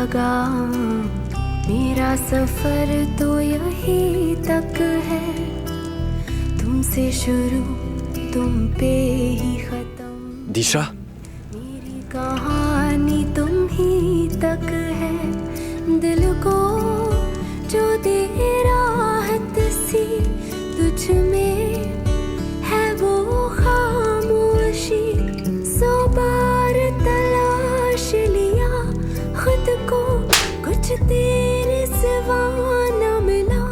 लगा मेरा सफर तो यही तक है तुमसे शुरू तुम पे ही खत्म Disha? मेरी कहानी तुम ही तक है दिल को जो दे राहत सी तुझ में है वो खामोशी सौ बार तलाश लिया खुद को कुछ तेरे सिवा न मिला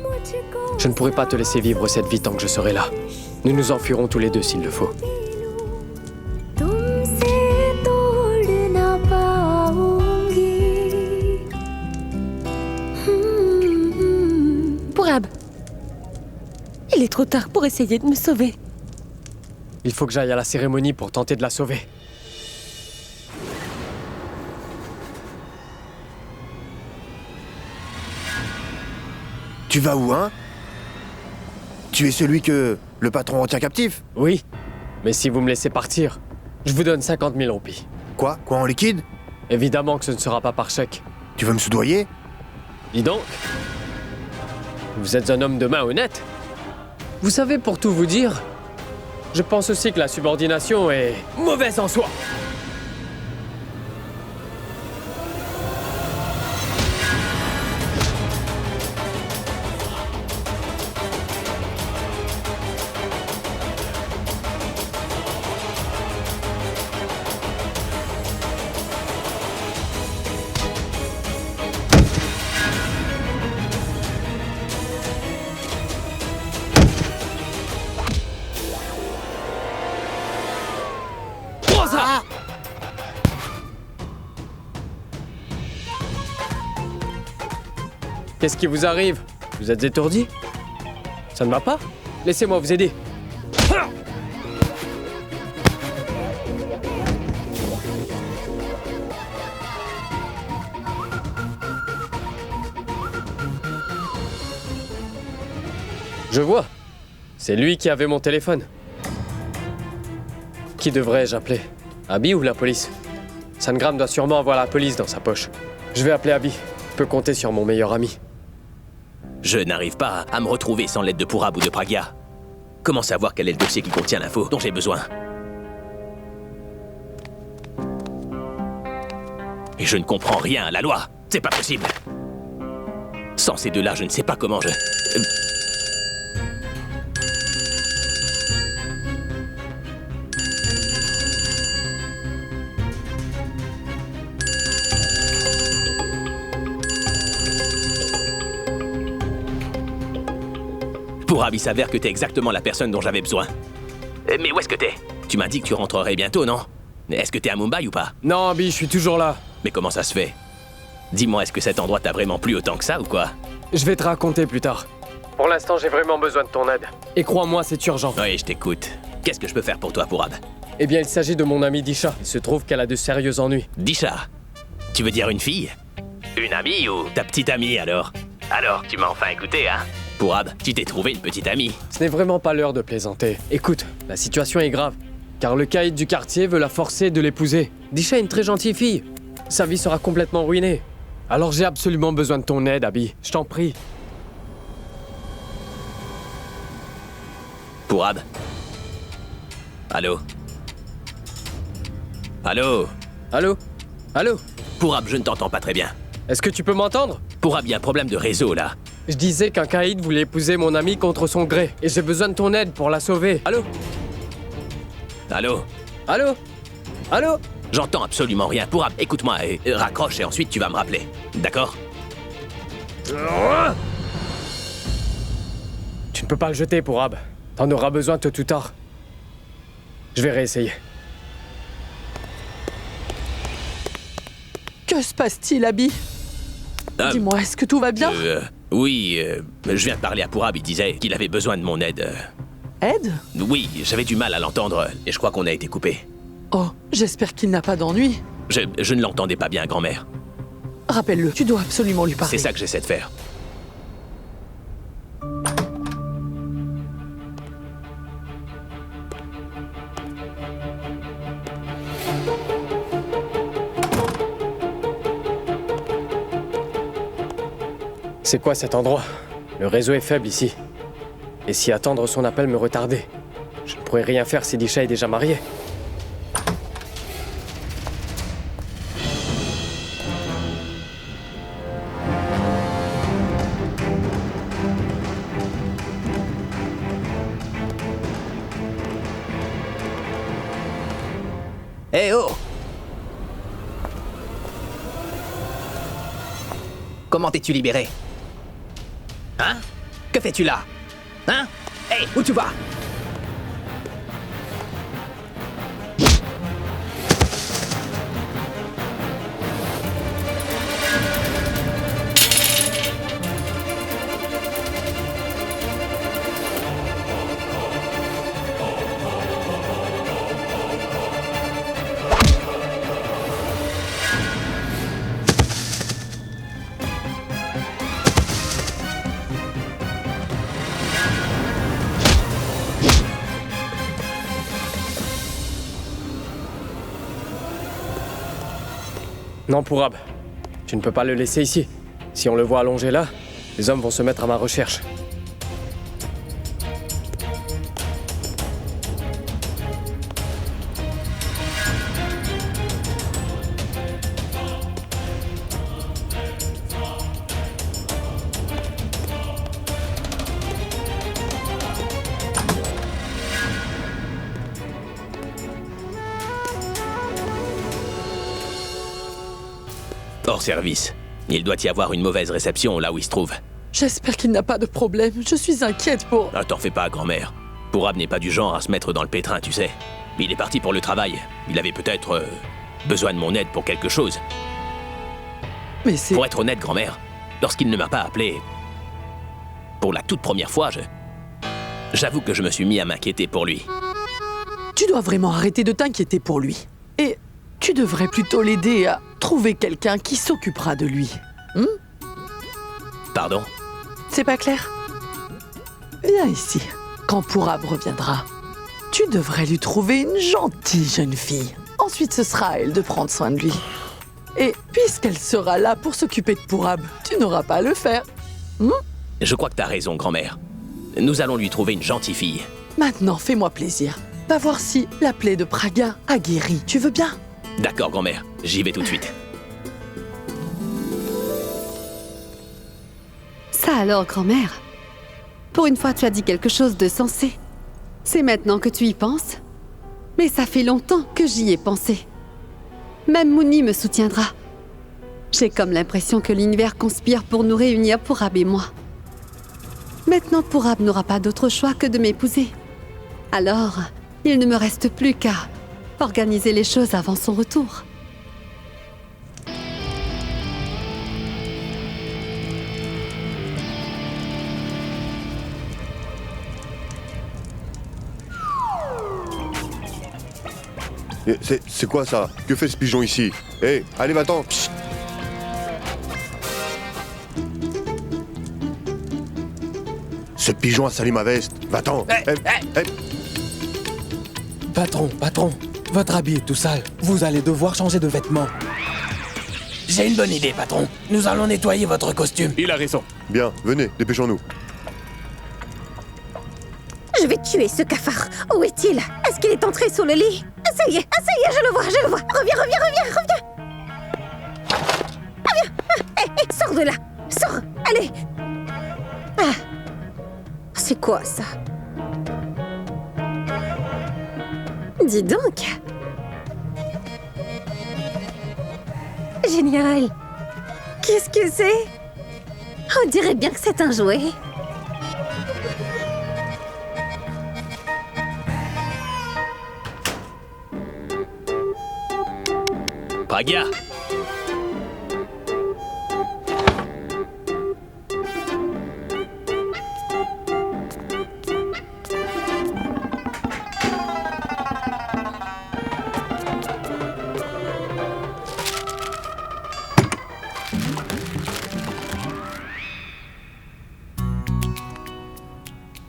मुझको Je ne pourrai pas te laisser vivre cette vie tant que je serai là. Nous nous enfuirons tous les deux s'il le faut. तुमसे तोड़ ना पाऊंगी Pourab, il est trop tard pour essayer de me sauver. Il faut que j'aille à la cérémonie pour tenter de la sauver. Tu vas où, hein? Tu es celui que le patron retient captif? Oui, mais si vous me laissez partir, je vous donne 50 000 roupies. Quoi? Quoi, en liquide? Évidemment que ce ne sera pas par chèque. Tu veux me soudoyer? Dis donc, vous êtes un homme de main honnête. Vous savez, pour tout vous dire, je pense aussi que la subordination est mauvaise en soi. Prends ça! Qu'est-ce qui vous arrive? Vous êtes étourdi? Ça ne va pas? Laissez-moi vous aider. Je vois. C'est lui qui avait mon téléphone. Qui devrais-je appeler? Abby ou la police? Sangram doit sûrement avoir la police dans sa poche. Je vais appeler Abby. Je peux compter sur mon meilleur ami. Je n'arrive pas à me retrouver sans l'aide de Pourab ou de Pragya. Comment savoir quel est le dossier qui contient l'info dont j'ai besoin? Et je ne comprends rien à la loi. C'est pas possible. Sans ces deux-là, je ne sais pas comment je... Pourab, il s'avère que t'es exactement la personne dont j'avais besoin. Mais où est-ce que t'es? Tu m'as dit que tu rentrerais bientôt, non? Est-ce que t'es à Mumbai ou pas? Non, Abby, je suis toujours là. Mais comment ça se fait? Dis-moi, est-ce que cet endroit t'a vraiment plu autant que ça ou quoi? Je vais te raconter plus tard. Pour l'instant, j'ai vraiment besoin de ton aide. Et crois-moi, c'est urgent. Oui, je t'écoute. Qu'est-ce que je peux faire pour toi, Pourab? Eh bien, il s'agit de mon amie Disha. Il se trouve qu'elle a de sérieux ennuis. Disha, tu veux dire une fille? Une amie ou ta petite amie alors? Alors, tu m'as enfin écouté, hein? Pourab, tu t'es trouvé une petite amie. Ce n'est vraiment pas l'heure de plaisanter. Écoute, la situation est grave. Car le caïd du quartier veut la forcer de l'épouser. Disha est une très gentille fille. Sa vie sera complètement ruinée. Alors j'ai absolument besoin de ton aide, Abby. Je t'en prie. Pourab? Allô? Allô? Allô? Allô? Pourab, je ne t'entends pas très bien. Est-ce que tu peux m'entendre? Pourab, il y a un problème de réseau, là. Je disais qu'un caïd voulait épouser mon amie contre son gré. Et j'ai besoin de ton aide pour la sauver. Allô? Allô? Allô? Allô? J'entends absolument rien. Pourab, écoute-moi et raccroche et ensuite tu vas me rappeler. D'accord? Tu ne peux pas le jeter, Pourab. T'en auras besoin tôt ou tard. Je vais réessayer. Que se passe-t-il, Abby? Dis-moi, est-ce que tout va bien? Oui, je viens de parler à Pourab, il disait qu'il avait besoin de mon aide. Aide? Oui, j'avais du mal à l'entendre et je crois qu'on a été coupé. Oh, j'espère qu'il n'a pas d'ennui. Je ne l'entendais pas bien, grand-mère. Rappelle-le, tu dois absolument lui parler. C'est ça que j'essaie de faire. C'est quoi cet endroit? Le réseau est faible ici. Et si attendre son appel me retardait? Je ne pourrais rien faire si Disha est déjà marié. Eh oh! Comment t'es-tu libéré? Hein? Que fais-tu là? Hein? Hé, où tu vas? Non, Pourab. Tu ne peux pas le laisser ici. Si on le voit allongé là, les hommes vont se mettre à ma recherche. Hors service. Il doit y avoir une mauvaise réception là où il se trouve. J'espère qu'il n'a pas de problème. Je suis inquiète pour... Ah, t'en fais pas, grand-mère. Pourab n'est pas du genre à se mettre dans le pétrin, tu sais. Il est parti pour le travail. Il avait peut-être besoin de mon aide pour quelque chose. Mais c'est... Pour être honnête, grand-mère, lorsqu'il ne m'a pas appelé... Pour la toute première fois, j'avoue que je me suis mis à m'inquiéter pour lui. Tu dois vraiment arrêter de t'inquiéter pour lui. Et tu devrais plutôt l'aider à trouver quelqu'un qui s'occupera de lui. Pardon? C'est pas clair? Viens ici. Quand Pourab reviendra, tu devrais lui trouver une gentille jeune fille. Ensuite, ce sera à elle de prendre soin de lui. Et puisqu'elle sera là pour s'occuper de Pourab, tu n'auras pas à le faire. Je crois que t'as raison, grand-mère. Nous allons lui trouver une gentille fille. Maintenant, fais-moi plaisir. Va voir si la plaie de Praga a guéri. Tu veux bien? D'accord, grand-mère. J'y vais tout de suite. Ça alors, grand-mère? Pour une fois, tu as dit quelque chose de sensé. C'est maintenant que tu y penses? Mais ça fait longtemps que j'y ai pensé. Même Mouni me soutiendra. J'ai comme l'impression que l'univers conspire pour nous réunir, Pourab et moi. Maintenant, Pourab n'aura pas d'autre choix que de m'épouser. Alors, il ne me reste plus qu'à organiser les choses avant son retour. C'est quoi ça? Que fait ce pigeon ici? Hé, allez, va-t'en! Psst. Ce pigeon a sali ma veste! Va-t'en! Patron, votre habit est tout sale. Vous allez devoir changer de vêtements. J'ai une bonne idée, patron. Nous allons nettoyer votre costume. Il a raison. Bien, venez, dépêchons-nous. Je vais tuer ce cafard. Où est-il? Est-ce qu'il est entré sous le lit? Ça y est, je le vois. Reviens. Reviens. Sors de là. Sors, allez. Ah. C'est quoi ça? Dis donc. Génial. Qu'est-ce que c'est? On dirait bien que c'est un jouet. Praga!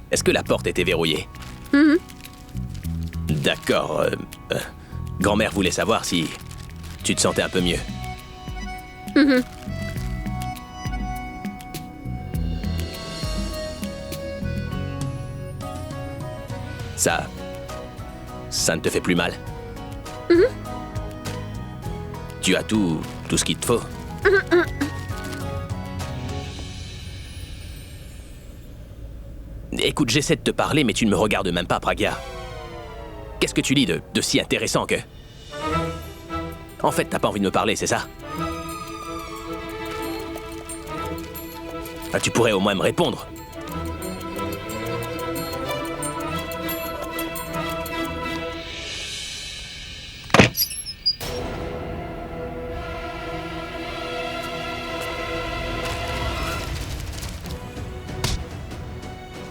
Est-ce que la porte était verrouillée? D'accord. Grand-mère voulait savoir si tu te sentais un peu mieux. Ça ne te fait plus mal? Tu as tout ce qu'il te faut? Écoute, j'essaie de te parler, mais tu ne me regardes même pas, Pragya. Qu'est-ce que tu lis de si intéressant que... En fait, t'as pas envie de me parler, c'est ça? Ah, tu pourrais au moins me répondre.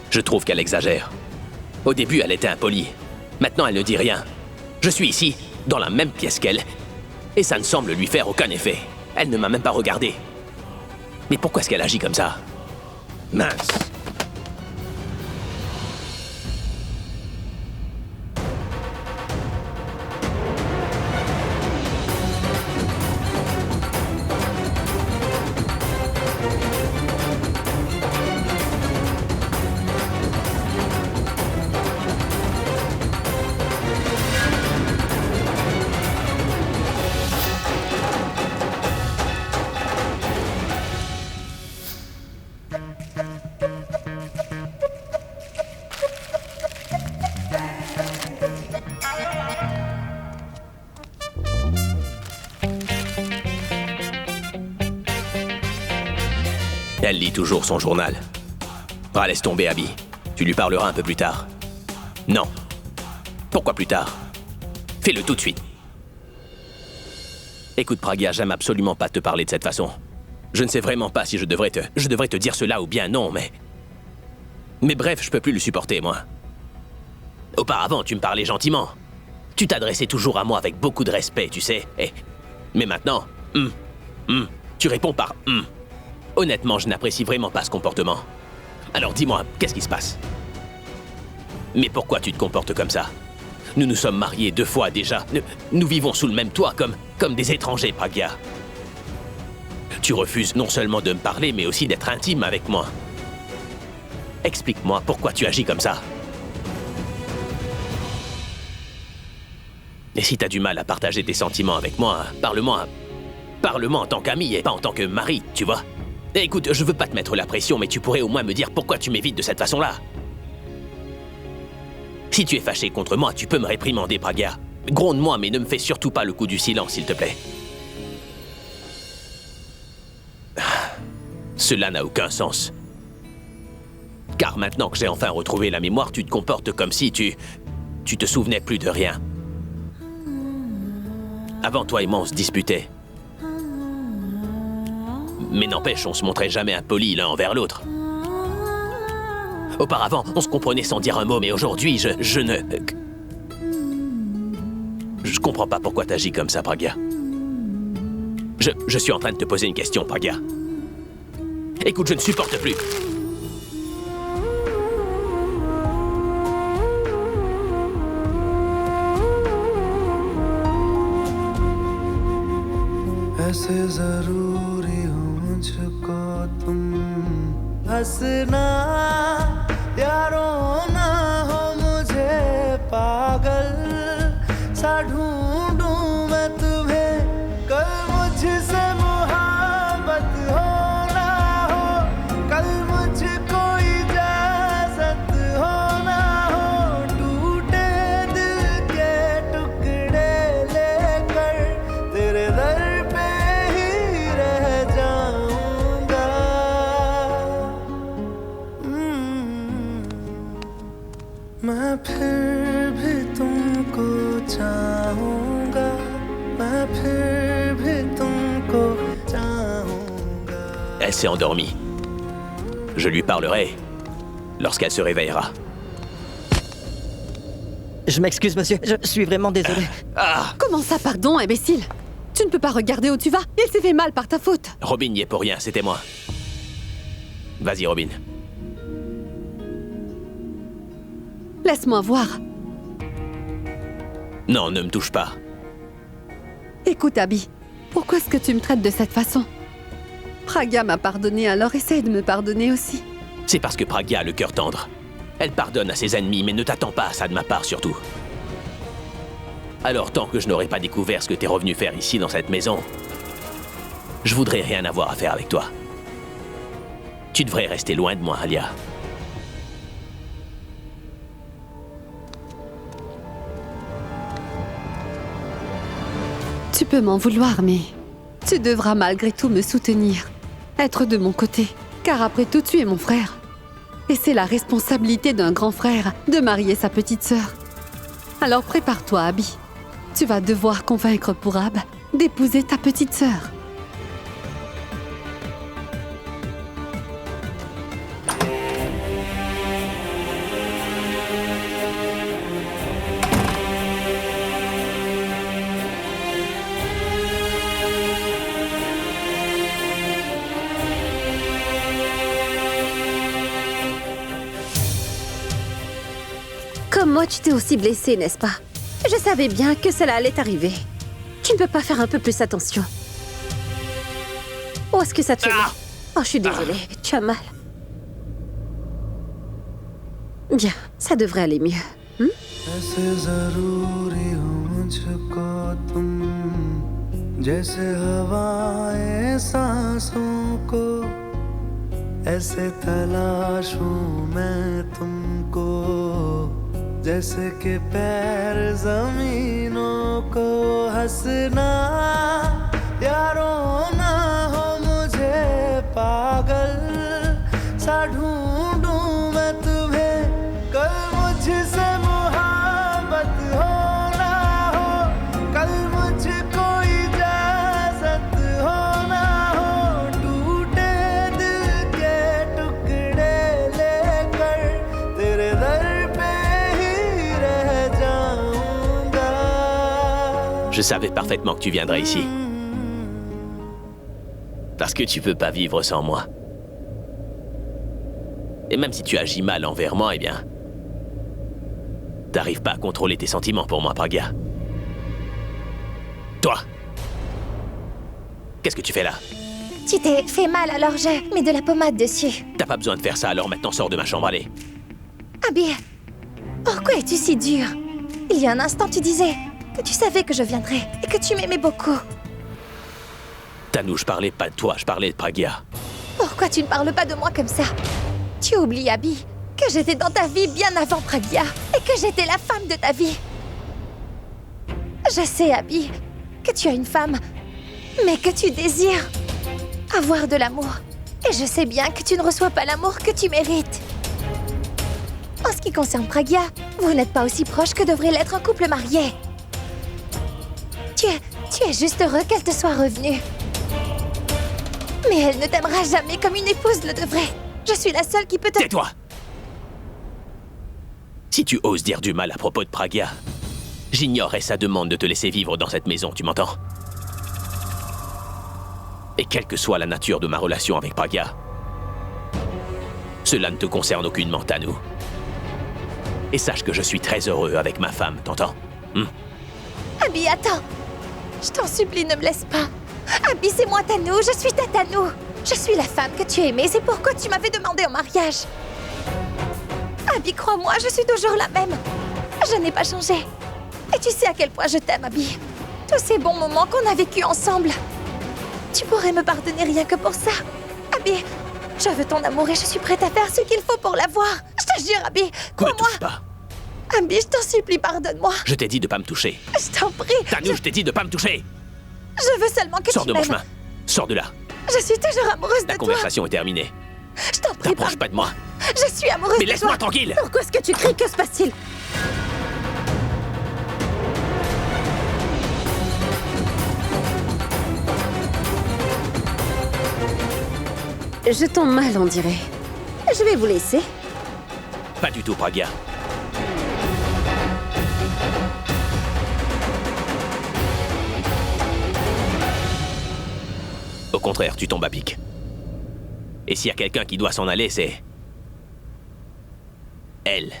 Je trouve qu'elle exagère. Au début, elle était impolie. Maintenant, elle ne dit rien. Je suis ici, dans la même pièce qu'elle, et ça ne semble lui faire aucun effet. Elle ne m'a même pas regardé. Mais pourquoi est-ce qu'elle agit comme ça? Mince. Elle lit toujours son journal. Ah, laisse tomber, Abby. Tu lui parleras un peu plus tard. Non. Pourquoi plus tard? Fais-le tout de suite. Écoute, Pragya, j'aime absolument pas te parler de cette façon. Je ne sais vraiment pas si je devrais te dire cela ou bien non, mais... Mais bref, je peux plus le supporter, moi. Auparavant, tu me parlais gentiment. Tu t'adressais toujours à moi avec beaucoup de respect, tu sais. Mais maintenant... tu réponds par... Honnêtement, je n'apprécie vraiment pas ce comportement. Alors dis-moi, qu'est-ce qui se passe? Mais pourquoi tu te comportes comme ça? Nous nous sommes mariés 2 fois déjà. Nous vivons sous le même toit, comme des étrangers, Pragya. Tu refuses non seulement de me parler, mais aussi d'être intime avec moi. Explique-moi pourquoi tu agis comme ça. Et si t'as du mal à partager tes sentiments avec moi, parle-moi en tant qu'ami et pas en tant que mari, tu vois? Écoute, je veux pas te mettre la pression, mais tu pourrais au moins me dire pourquoi tu m'évites de cette façon-là. Si tu es fâché contre moi, tu peux me réprimander, Pragya. Gronde-moi, mais ne me fais surtout pas le coup du silence, s'il te plaît. Cela n'a aucun sens. Car maintenant que j'ai enfin retrouvé la mémoire, tu te comportes comme si tu te souvenais plus de rien. Avant, toi et moi, on se disputait. Mais n'empêche, on se montrait jamais impolis l'un envers l'autre. Auparavant, on se comprenait sans dire un mot, mais aujourd'hui, je ne... Je comprends pas pourquoi t'agis comme ça, Pragya. Je suis en train de te poser une question, Pragya. Écoute, je ne supporte plus. ऐसे जरूरी हो मुझको तुम हंसना यारों ना हो मुझे पागल सा ढूंढूं मैं तुम्हें कल मुझसे मोहब्बत हो ना हो कल मुझको इजाजत हो ना हो टूटे दिल के टुकड़े लेकर तेरे दर मैं फिर भी तुमको चाहूंगा मैं फिर भी तुमको चाहूंगा. Elle s'est endormie. Je lui parlerai lorsqu'elle se réveillera. Je m'excuse, monsieur. Je suis vraiment désolé. Comment ça, pardon, imbécile? Tu ne peux pas regarder où tu vas. Il s'est fait mal par ta faute. Robin n'y est pour rien, c'était moi. Vas-y, Robin. Laisse-moi voir. Non, ne me touche pas. Écoute, Abby, pourquoi est-ce que tu me traites de cette façon? Pragya m'a pardonné, alors essaye de me pardonner aussi. C'est parce que Pragya a le cœur tendre. Elle pardonne à ses ennemis, mais ne t'attends pas à ça de ma part surtout. Alors tant que je n'aurai pas découvert ce que t'es revenu faire ici dans cette maison, je voudrais rien avoir à faire avec toi. Tu devrais rester loin de moi, Alia. Tu peux m'en vouloir, mais tu devras malgré tout me soutenir, être de mon côté, car après tout, tu es mon frère. Et c'est la responsabilité d'un grand frère de marier sa petite sœur. Alors prépare-toi, Abby. Tu vas devoir convaincre Purab d'épouser ta petite sœur. Comme moi, tu t'es aussi blessée, n'est-ce pas? Je savais bien que cela allait arriver. Tu ne peux pas faire un peu plus attention. Où est-ce que ça te fait mal? Oh, je suis désolée. Tu as mal. Bien, ça devrait aller mieux. ऐसे ज़रूरी हो मुझको तुम जैसे हवाएं सांसों को ऐसे तलाशूं मैं तुमको जैसे कि पैर ज़मीनों को हंसना यारों ना हो मुझे पागल सा ढूंढूं मैं तुम्हें कल मुझसे मोहब्बत हो ना हो कल मुझको इजाजत हो ना हो टूटे दिल के टुकड़े लेकर तेरे दर पे ही रह जाऊंगा. Je savais parfaitement que tu viendrais ici. Parce que tu peux pas vivre sans moi. Et même si tu agis mal envers moi, eh bien... T'arrives pas à contrôler tes sentiments pour moi, Pragya. Toi! Qu'est-ce que tu fais là? Tu t'es fait mal, alors j'ai mis de la pommade dessus. T'as pas besoin de faire ça, alors maintenant sors de ma chambre, allez. Abby, pourquoi es-tu si dur? Il y a un instant, tu disais que tu savais que je viendrais et que tu m'aimais beaucoup. Tanou, je parlais pas de toi, je parlais de Pragya. Pourquoi tu ne parles pas de moi comme ça? Tu oublies, Abby, que j'étais dans ta vie bien avant Pragya et que j'étais la femme de ta vie. Je sais, Abby, que tu as une femme, mais que tu désires avoir de l'amour. Et je sais bien que tu ne reçois pas l'amour que tu mérites. En ce qui concerne Pragya, vous n'êtes pas aussi proches que devrait l'être un couple marié. Tu es juste heureux qu'elle te soit revenue. Mais elle ne t'aimera jamais comme une épouse le devrait. Je suis la seule qui peut te... Tais-toi! Si tu oses dire du mal à propos de Pragya, j'ignorerai sa demande de te laisser vivre dans cette maison, tu m'entends? Et quelle que soit la nature de ma relation avec Pragya, cela ne te concerne aucunement, Tanou. Et sache que je suis très heureux avec ma femme, t'entends? Abby, attends. Je t'en supplie, ne me laisse pas. Abby, c'est moi Tanou, je suis ta Tanou. Je suis la femme que tu aimais, c'est pourquoi tu m'avais demandé en mariage. Abby, crois-moi, je suis toujours la même. Je n'ai pas changé. Et tu sais à quel point je t'aime, Abby. Tous ces bons moments qu'on a vécus ensemble. Tu pourrais me pardonner rien que pour ça. Abby, je veux ton amour et je suis prête à faire ce qu'il faut pour l'avoir. Je te jure, Abby, Me crois-moi. touche pas. Abby, je t'en supplie, pardonne-moi. Je t'ai dit de pas me toucher. Je t'en prie. Tanou, je t'ai dit de pas me toucher. Je veux seulement que Sors tu de mon m'aimes. chemin. Sors de là. Je suis toujours amoureuse de La toi. conversation est terminée. Je t'en prie, T'approches pas de moi. Je suis amoureuse Mais de toi. laisse-moi tranquille. Pourquoi est-ce que tu cries? Que se passe-t-il? Je tombe mal, on dirait. Je vais vous laisser. Pas du tout, Pragya. Au contraire, tu tombes à pic. Et s'il y a quelqu'un qui doit s'en aller, c'est... elle.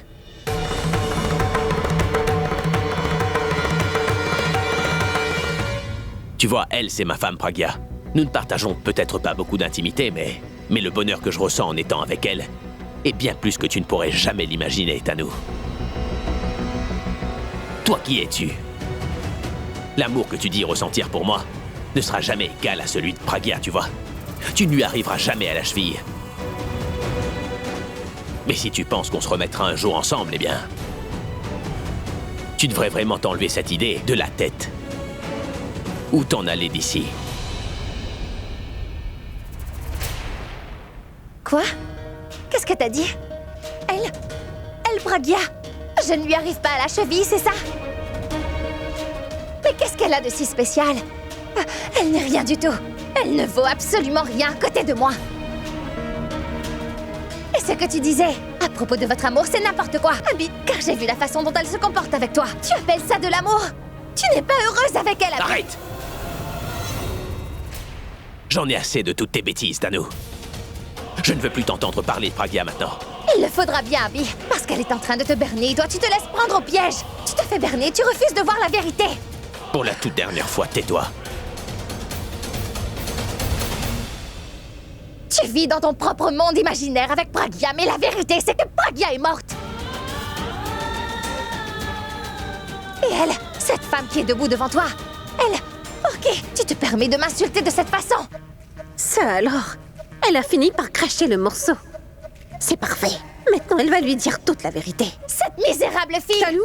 Tu vois, elle, c'est ma femme, Pragya. Nous ne partageons peut-être pas beaucoup d'intimité, mais le bonheur que je ressens en étant avec elle Et bien plus que tu ne pourrais jamais l'imaginer, Tanu. Toi, qui es-tu? L'amour que tu dis ressentir pour moi ne sera jamais égal à celui de Pragya, tu vois. Tu ne lui arriveras jamais à la cheville. Mais si tu penses qu'on se remettra un jour ensemble, eh bien... tu devrais vraiment t'enlever cette idée de la tête. Ou t'en aller d'ici. Quoi? Qu'est-ce que t'as dit? Elle, Pragya. Je ne lui arrive pas à la cheville, c'est ça? Mais qu'est-ce qu'elle a de si spécial? Elle n'est rien du tout. Elle ne vaut absolument rien à côté de moi. Et ce que tu disais à propos de votre amour, c'est n'importe quoi, Abby, car j'ai vu la façon dont elle se comporte avec toi. Tu appelles ça de l'amour? Tu n'es pas heureuse avec elle, Abby. Arrête! J'en ai assez de toutes tes bêtises, Tanu. Je ne veux plus t'entendre parler de Pragya maintenant. Il le faudra bien, Abby, parce qu'elle est en train de te berner. Toi, tu te laisses prendre au piège. Tu te fais berner, tu refuses de voir la vérité. Pour la toute dernière fois, tais-toi. Tu vis dans ton propre monde imaginaire avec Pragya, mais la vérité, c'est que Pragya est morte. Et elle, cette femme qui est debout devant toi, elle... Ok, tu te permets de m'insulter de cette façon. Ça alors, elle a fini par cracher le morceau. C'est parfait. Maintenant, elle va lui dire toute la vérité. Cette misérable fille... Talou?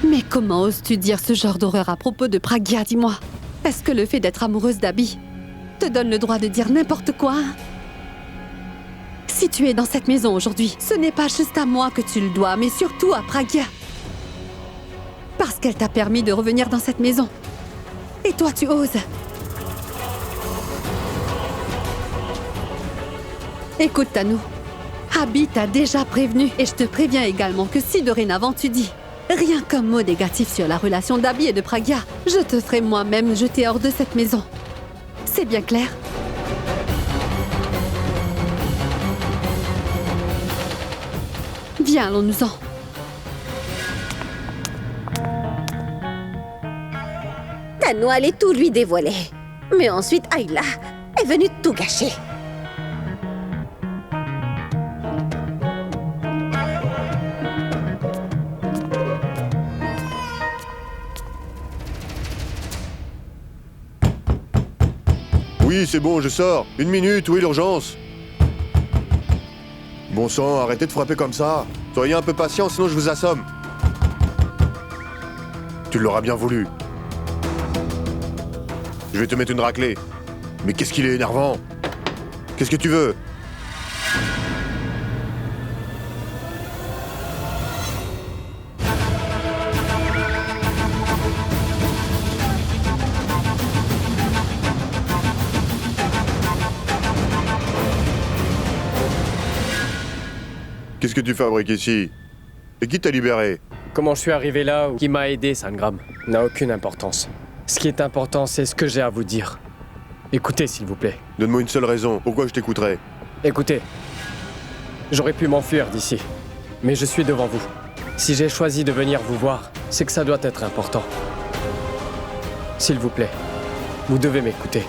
Mais comment oses-tu dire ce genre d'horreur à propos de Pragya, dis-moi? Est-ce que le fait d'être amoureuse d'Abby te donne le droit de dire n'importe quoi, hein? Si tu es dans cette maison aujourd'hui, ce n'est pas juste à moi que tu le dois, mais surtout à Pragya. Parce qu'elle t'a permis de revenir dans cette maison. Et toi, tu oses. Écoute, Tanu. Abby t'a déjà prévenu, et je te préviens également que si dorénavant tu dis rien qu'un mot négatif sur la relation d'Abby et de Pragya, je te ferai moi-même jeter hors de cette maison. C'est bien clair? Viens, allons-nous-en. Tanu allait tout lui dévoiler. Mais ensuite, Ayla est venue tout gâcher. Oui, c'est bon, je sors. 1 minute, où est l'urgence? Bon sang, arrêtez de frapper comme ça. Soyez un peu patient, sinon je vous assomme. Tu l'auras bien voulu. Je vais te mettre une raclée. Mais qu'est-ce qu'il est énervant. Qu'est-ce que tu veux? Qu'est-ce que tu fabriques ici? Et qui t'a libéré? Comment je suis arrivé là ou qui m'a aidé, Sangram, n'a aucune importance. Ce qui est important, c'est ce que j'ai à vous dire. Écoutez, s'il vous plaît. Donne-moi une seule raison. Pourquoi je t'écouterais? Écoutez. J'aurais pu m'enfuir d'ici. Mais je suis devant vous. Si j'ai choisi de venir vous voir, c'est que ça doit être important. S'il vous plaît, vous devez m'écouter.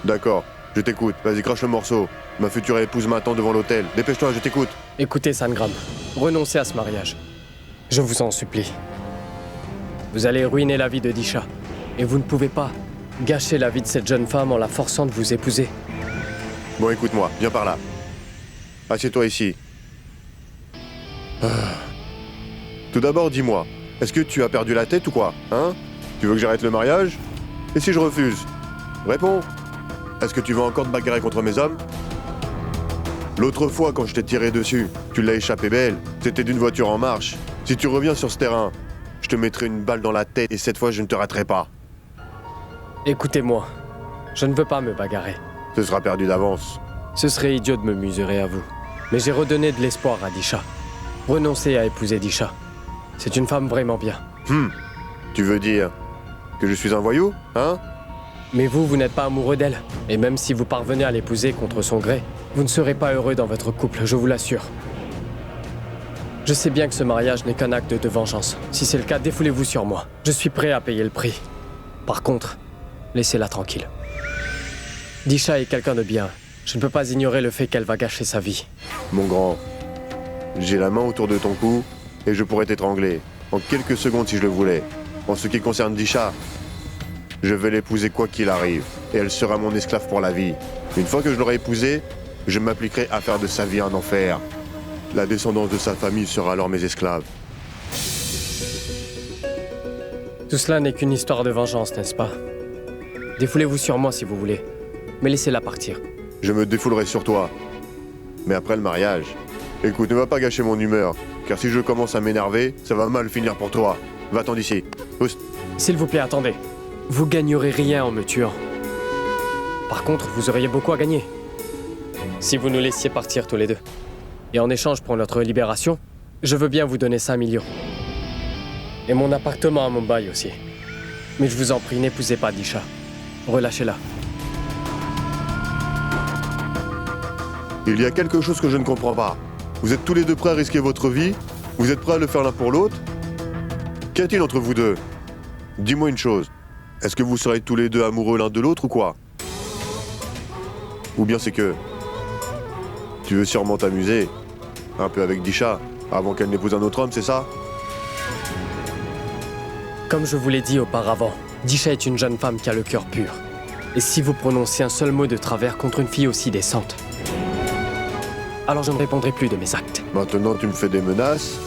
D'accord, je t'écoute. Vas-y, crache le morceau. Ma future épouse m'attend devant l'hôtel. Dépêche-toi, je t'écoute. Écoutez, Sangram, renoncez à ce mariage. Je vous en supplie. Vous allez ruiner la vie de Disha. Et vous ne pouvez pas gâcher la vie de cette jeune femme en la forçant de vous épouser. Bon, écoute-moi, viens par là. Assieds-toi ici. Tout d'abord, dis-moi, est-ce que tu as perdu la tête ou quoi? Hein? Tu veux que j'arrête le mariage? Et si je refuse? Réponds. Est-ce que tu veux encore te bagarrer contre mes hommes? L'autre fois, quand je t'ai tiré dessus, tu l'as échappé belle. C'était d'une voiture en marche. Si tu reviens sur ce terrain, je te mettrai une balle dans la tête et cette fois, je ne te raterai pas. Écoutez-moi, je ne veux pas me bagarrer. Ce sera perdu d'avance. Ce serait idiot de me musurer à vous. Mais j'ai redonné de l'espoir à Disha. Renoncez à épouser Disha. C'est une femme vraiment bien. Tu veux dire que je suis un voyou, hein? Mais vous n'êtes pas amoureux d'elle. Et même si vous parvenez à l'épouser contre son gré, vous ne serez pas heureux dans votre couple, je vous l'assure. Je sais bien que ce mariage n'est qu'un acte de vengeance. Si c'est le cas, défoulez-vous sur moi. Je suis prêt à payer le prix. Par contre, laissez-la tranquille. Disha est quelqu'un de bien. Je ne peux pas ignorer le fait qu'elle va gâcher sa vie. Mon grand, j'ai la main autour de ton cou et je pourrais t'étrangler en quelques secondes si je le voulais. En ce qui concerne Disha, je vais l'épouser quoi qu'il arrive et elle sera mon esclave pour la vie. Une fois que je l'aurai épousée, je m'appliquerai à faire de sa vie un enfer. La descendance de sa famille sera alors mes esclaves. Tout cela n'est qu'une histoire de vengeance, n'est-ce pas? Défoulez-vous sur moi si vous voulez, mais laissez-la partir. Je me défoulerai sur toi. Mais après le mariage, écoute, ne va pas gâcher mon humeur, car si je commence à m'énerver, ça va mal finir pour toi. Va-t'en d'ici. Oust. S'il vous plaît, attendez. Vous gagnerez rien en me tuant. Par contre, vous auriez beaucoup à gagner. Si vous nous laissiez partir tous les deux. Et en échange pour notre libération, je veux bien vous donner 5 millions. Et mon appartement à Mumbai aussi. Mais je vous en prie, n'épousez pas Disha. Relâchez-la. Il y a quelque chose que je ne comprends pas. Vous êtes tous les deux prêts à risquer votre vie? Vous êtes prêts à le faire l'un pour l'autre? Qu'y a-t-il entre vous deux? Dis-moi une chose. Est-ce que vous serez tous les deux amoureux l'un de l'autre ou quoi? Ou bien c'est que... tu veux sûrement t'amuser un peu avec Disha avant qu'elle n'épouse un autre homme, c'est ça? Comme je vous l'ai dit auparavant, Disha est une jeune femme qui a le cœur pur. Et si vous prononcez un seul mot de travers contre une fille aussi décente, alors je ne répondrai plus de mes actes. Maintenant tu me fais des menaces?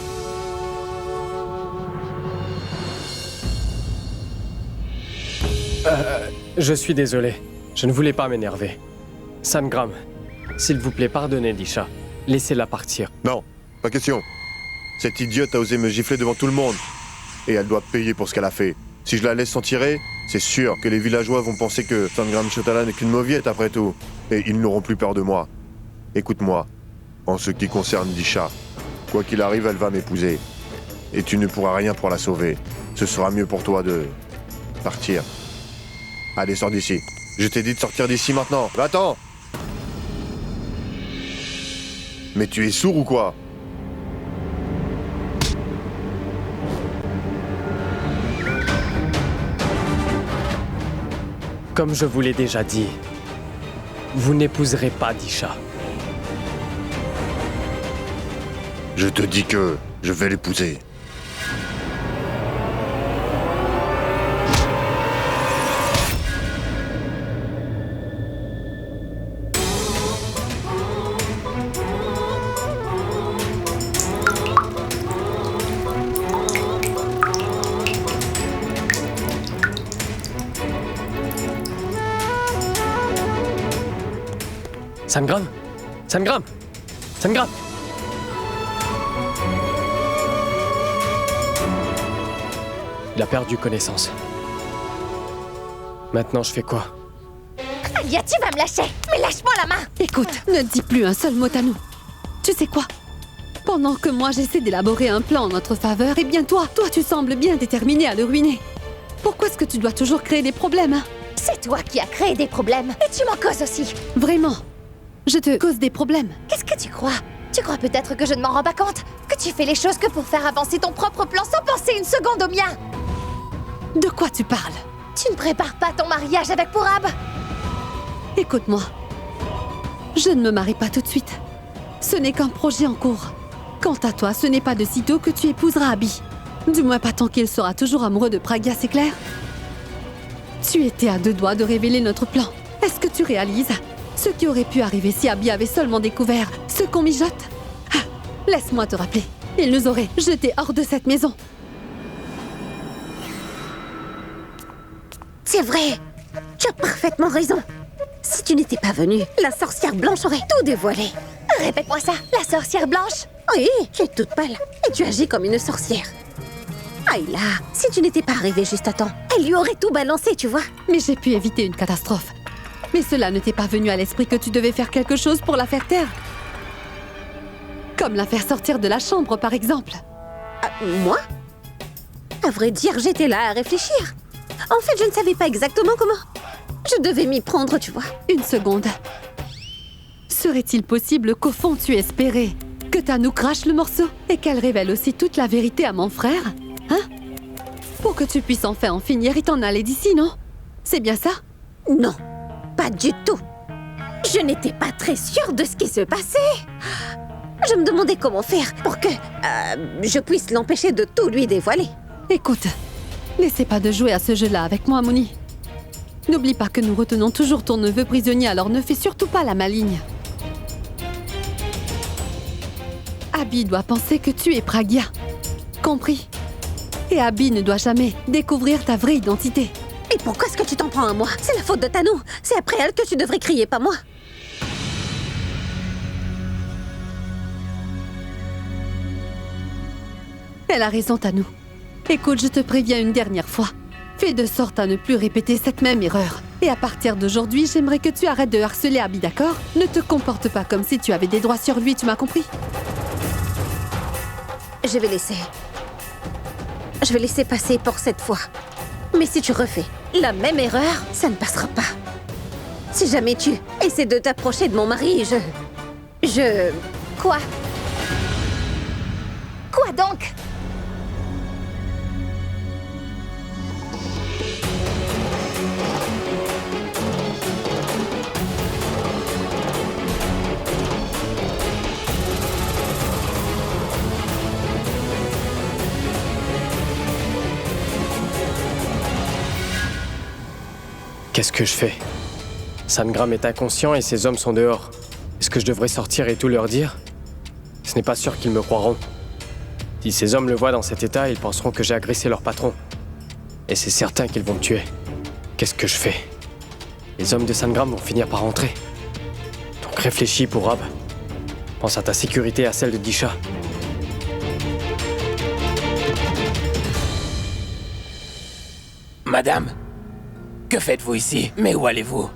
Je suis désolé. Je ne voulais pas m'énerver. Sangram, s'il vous plaît, pardonnez Disha. Laissez-la partir. Non, pas question. Cette idiote a osé me gifler devant tout le monde. Et elle doit payer pour ce qu'elle a fait. Si je la laisse s'en tirer, c'est sûr que les villageois vont penser que Sangram Chotala n'est qu'une mauviette après tout. Et ils n'auront plus peur de moi. Écoute-moi. En ce qui concerne Disha, quoi qu'il arrive, elle va m'épouser. Et tu ne pourras rien pour la sauver. Ce sera mieux pour toi de... partir. Allez, sors d'ici. Je t'ai dit de sortir d'ici maintenant. Va-t'en! Mais tu es sourd ou quoi? Comme je vous l'ai déjà dit, vous n'épouserez pas Disha. Je te dis que je vais l'épouser. Sangram! Sangram! Sangram! Il a perdu connaissance. Maintenant, je fais quoi? Alia, tu vas me lâcher! Mais lâche-moi la main! Écoute, ne dis plus un seul mot à nous. Tu sais quoi? Pendant que moi j'essaie d'élaborer un plan en notre faveur, eh bien toi tu sembles bien déterminé à le ruiner. Pourquoi est-ce que tu dois toujours créer des problèmes, hein? C'est toi qui as créé des problèmes, et tu m'en causes aussi! Vraiment? Je te cause des problèmes? Qu'est-ce que tu crois? Tu crois peut-être que je ne m'en rends pas compte? Que tu fais les choses que pour faire avancer ton propre plan sans penser une seconde au mien? De quoi tu parles? Tu ne prépares pas ton mariage avec Purab? Écoute-moi. Je ne me marie pas tout de suite. Ce n'est qu'un projet en cours. Quant à toi, ce n'est pas de sitôt que tu épouseras Abhi. Du moins pas tant qu'il sera toujours amoureux de Pragya, c'est clair? Tu étais à 2 doigts de révéler notre plan. Est-ce que tu réalises ce qui aurait pu arriver si Abhi avait seulement découvert ce qu'on mijote? Ah, laisse-moi te rappeler. Il nous aurait jetés hors de cette maison. C'est vrai. Tu as parfaitement raison. Si tu n'étais pas venue, la sorcière blanche aurait tout dévoilé. Répète-moi ça, la sorcière blanche? Oui, tu es toute pâle et tu agis comme une sorcière. Ayla, si tu n'étais pas arrivée juste à temps, elle lui aurait tout balancé, tu vois. Mais j'ai pu éviter une catastrophe. Mais cela ne t'est pas venu à l'esprit que tu devais faire quelque chose pour la faire taire? Comme la faire sortir de la chambre, par exemple. Moi? À vrai dire, j'étais là à réfléchir. En fait, je ne savais pas exactement comment. Je devais m'y prendre, tu vois. Une seconde. Serait-il possible qu'au fond tu espérais Que Tanou crache le morceau et qu'elle révèle aussi toute la vérité à mon frère? Hein? Pour que tu puisses enfin en finir et t'en aller d'ici, non? C'est bien ça? Non, pas du tout. Je n'étais pas très sûre de ce qui se passait. Je me demandais comment faire pour que je puisse l'empêcher de tout lui dévoiler. Écoute, n'essaie pas de jouer à ce jeu-là avec moi, Mouni. N'oublie pas que nous retenons toujours ton neveu prisonnier, alors ne fais surtout pas la maligne. Abby doit penser que tu es Pragya. Compris? Et Abby ne doit jamais découvrir ta vraie identité. Et pourquoi est-ce que tu t'en prends à moi? C'est la faute de Tanou. C'est après elle que tu devrais crier, pas moi. Elle a raison, Tanou. Écoute, je te préviens une dernière fois. Fais de sorte à ne plus répéter cette même erreur. Et à partir d'aujourd'hui, j'aimerais que tu arrêtes de harceler Abby, d'accord? Ne te comporte pas comme si tu avais des droits sur lui, tu m'as compris? Je vais laisser. Je vais laisser passer pour cette fois. Mais si tu refais la même erreur, ça ne passera pas. Si jamais tu essaies de t'approcher de mon mari, Quoi? Quoi donc? Qu'est-ce que je fais? Sangram est inconscient et ses hommes sont dehors. Est-ce que je devrais sortir et tout leur dire? Ce n'est pas sûr qu'ils me croiront. Si ces hommes le voient dans cet état, ils penseront que j'ai agressé leur patron. Et c'est certain qu'ils vont me tuer. Qu'est-ce que je fais? Les hommes de Sangram vont finir par rentrer. Donc réfléchis pour Rab. Pense à ta sécurité et à celle de Disha. Madame, que faites-vous ici? Mais où allez-vous?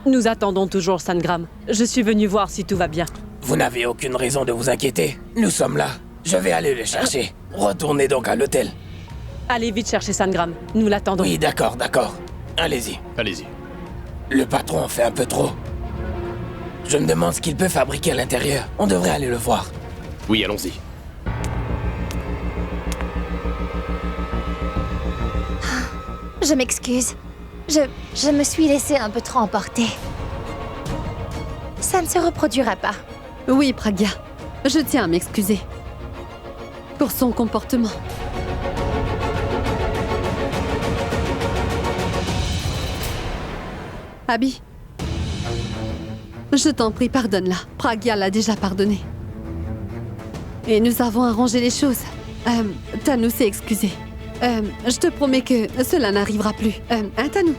Nous attendons toujours Sangram. Je suis venu voir si tout va bien. Vous n'avez aucune raison de vous inquiéter. Nous sommes là. Je vais aller le chercher. Retournez donc à l'hôtel. Allez vite chercher Sangram. Nous l'attendons. Oui, d'accord. Allez-y. Allez-y. Le patron en fait un peu trop. Je me demande ce qu'il peut fabriquer à l'intérieur. On devrait aller le voir. Oui, allons-y. Je m'excuse. Je me suis laissée un peu trop emporter. Ça ne se reproduira pas. Oui, Pragya. Je tiens à m'excuser. Pour son comportement. Abby. Je t'en prie, pardonne-la. Pragya l'a déjà pardonné. Et nous avons arrangé les choses. Tanou s'est excusée. Je te promets que cela n'arrivera plus. Hein, Tanou?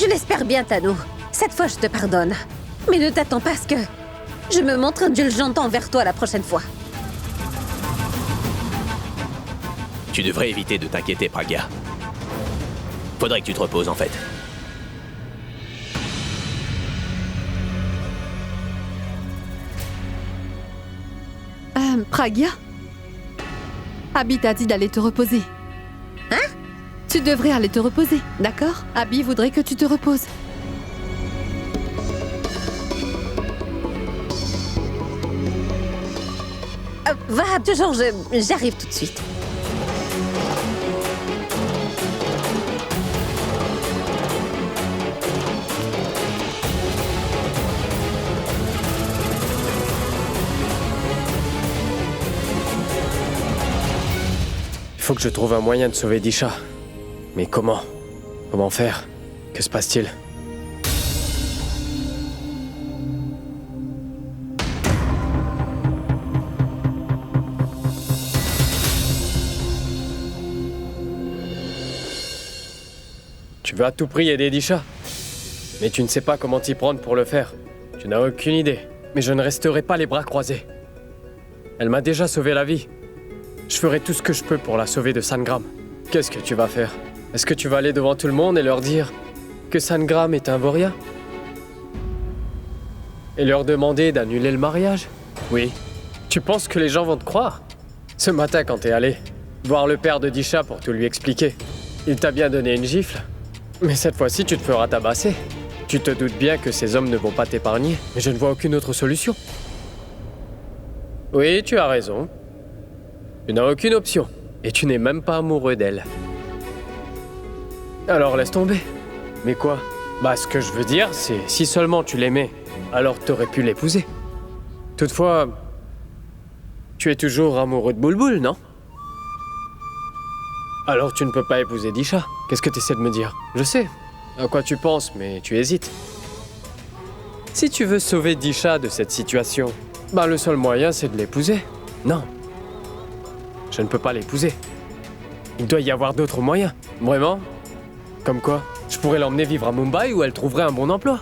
je l'espère bien, Tanou. Cette fois, je te pardonne. Mais ne t'attends pas à ce que je me montre indulgente envers toi la prochaine fois. Tu devrais éviter de t'inquiéter, Pragya. Faudrait que tu te reposes, en fait. Pragya? Abby t'a dit d'aller te reposer. Hein? Tu devrais aller te reposer, d'accord? Abby voudrait que tu te reposes. Va, toujours, j'arrive tout de suite. Il faut que je trouve un moyen de sauver Disha. Mais comment? Comment faire? Que se passe-t-il? Tu veux à tout prix aider Disha, mais tu ne sais pas comment t'y prendre pour le faire. Tu n'as aucune idée. Mais je ne resterai pas les bras croisés. Elle m'a déjà sauvé la vie. Je ferai tout ce que je peux pour la sauver de Sangram. Qu'est-ce que tu vas faire? Est-ce que tu vas aller devant tout le monde et leur dire que Sangram est un Voria? Et leur demander d'annuler le mariage? Oui. Tu penses que les gens vont te croire? Ce matin, quand t'es allé voir le père de Disha pour tout lui expliquer, il t'a bien donné une gifle. Mais cette fois-ci, tu te feras tabasser. Tu te doutes bien que ces hommes ne vont pas t'épargner, mais je ne vois aucune autre solution. Oui, tu as raison. Tu n'as aucune option. Et tu n'es même pas amoureux d'elle. Alors laisse tomber. Mais quoi? Bah, ce que je veux dire, c'est si seulement tu l'aimais, alors t'aurais pu l'épouser. Toutefois, tu es toujours amoureux de Boulboul, non? Alors tu ne peux pas épouser Disha. Qu'est-ce que tu essaies de me dire? Je sais à quoi tu penses, mais tu hésites. Si tu veux sauver Disha de cette situation, bah le seul moyen c'est de l'épouser. Non. Je ne peux pas l'épouser. Il doit y avoir d'autres moyens. Vraiment? Comme quoi? Je pourrais l'emmener vivre à Mumbai où elle trouverait un bon emploi.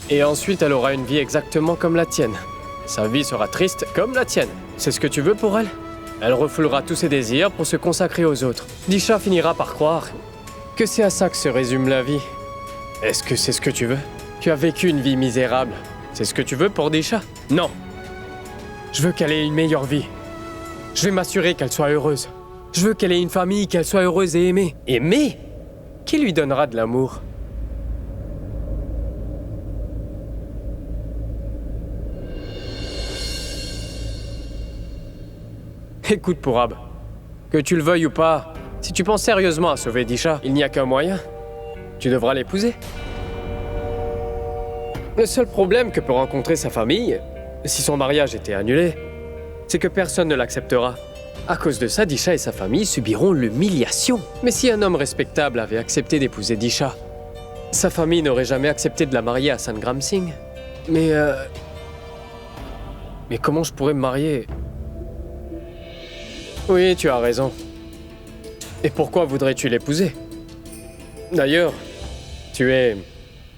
Et ensuite, elle aura une vie exactement comme la tienne. Sa vie sera triste comme la tienne. C'est ce que tu veux pour elle? Elle refoulera tous ses désirs pour se consacrer aux autres. Disha finira par croire que c'est à ça que se résume la vie. Est-ce que c'est ce que tu veux? Tu as vécu une vie misérable. C'est ce que tu veux pour Disha? Non. Je veux qu'elle ait une meilleure vie. Je vais m'assurer qu'elle soit heureuse. Je veux qu'elle ait une famille, qu'elle soit heureuse et aimée. Aimée? Qui lui donnera de l'amour? Écoute, Purab, que tu le veuilles ou pas, si tu penses sérieusement à sauver Disha, il n'y a qu'un moyen. Tu devras l'épouser. Le seul problème que peut rencontrer sa famille, si son mariage était annulé, c'est que personne ne l'acceptera. À cause de ça, Disha et sa famille subiront l'humiliation. Mais si un homme respectable avait accepté d'épouser Disha, sa famille n'aurait jamais accepté de la marier à Sangram Singh. Mais comment je pourrais me marier? Oui, tu as raison. Et pourquoi voudrais-tu l'épouser? D'ailleurs, tu es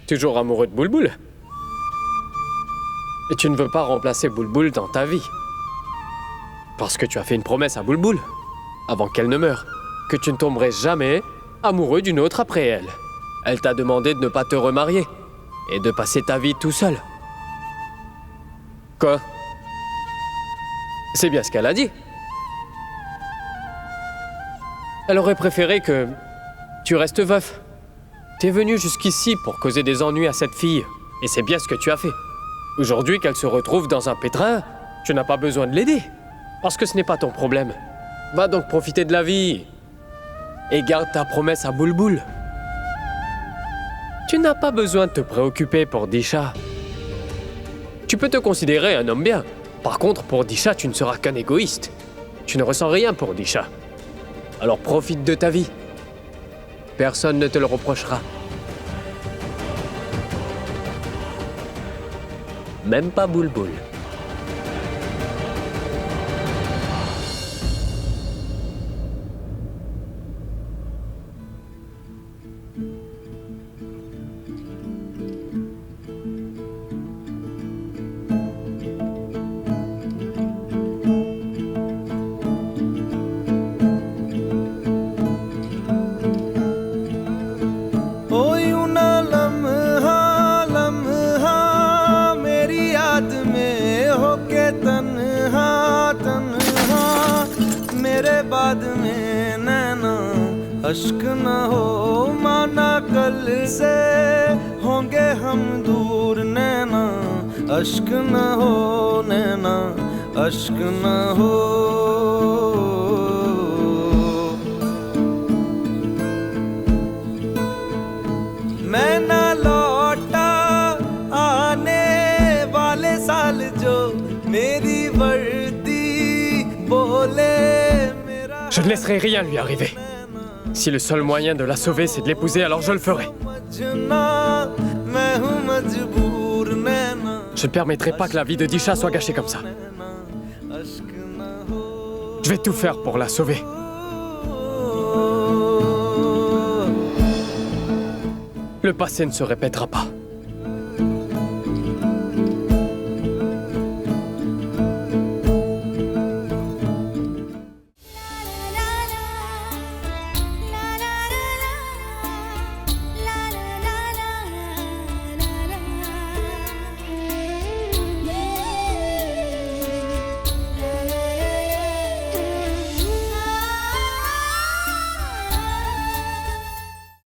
toujours amoureux de Boulboul. Et tu ne veux pas remplacer Boulboul dans ta vie. Parce que tu as fait une promesse à Boulboul, avant qu'elle ne meure, que tu ne tomberais jamais amoureux d'une autre après elle. Elle t'a demandé de ne pas te remarier et de passer ta vie tout seul. Quoi? C'est bien ce qu'elle a dit. Elle aurait préféré que tu restes veuf. T'es venu jusqu'ici pour causer des ennuis à cette fille, et c'est bien ce que tu as fait. Aujourd'hui qu'elle se retrouve dans un pétrin, tu n'as pas besoin de l'aider, parce que ce n'est pas ton problème. Va donc profiter de la vie, et garde ta promesse à Boulboul. Tu n'as pas besoin de te préoccuper pour Disha. Tu peux te considérer un homme bien. Par contre, pour Disha, tu ne seras qu'un égoïste. Tu ne ressens rien pour Disha. Alors profite de ta vie. Personne ne te le reprochera. Même pas Boulboul. बाद में नैना अश्क न हो माना कल से होंगे हम दूर नैना अश्क न हो नैना अश्क न हो मैं न लौटा आने वाले साल जो मेरी वर्दी बोले Je ne laisserai rien lui arriver. Si le seul moyen de la sauver, c'est de l'épouser, alors je le ferai. Je ne permettrai pas que la vie de Disha soit gâchée comme ça. Je vais tout faire pour la sauver. Le passé ne se répétera pas.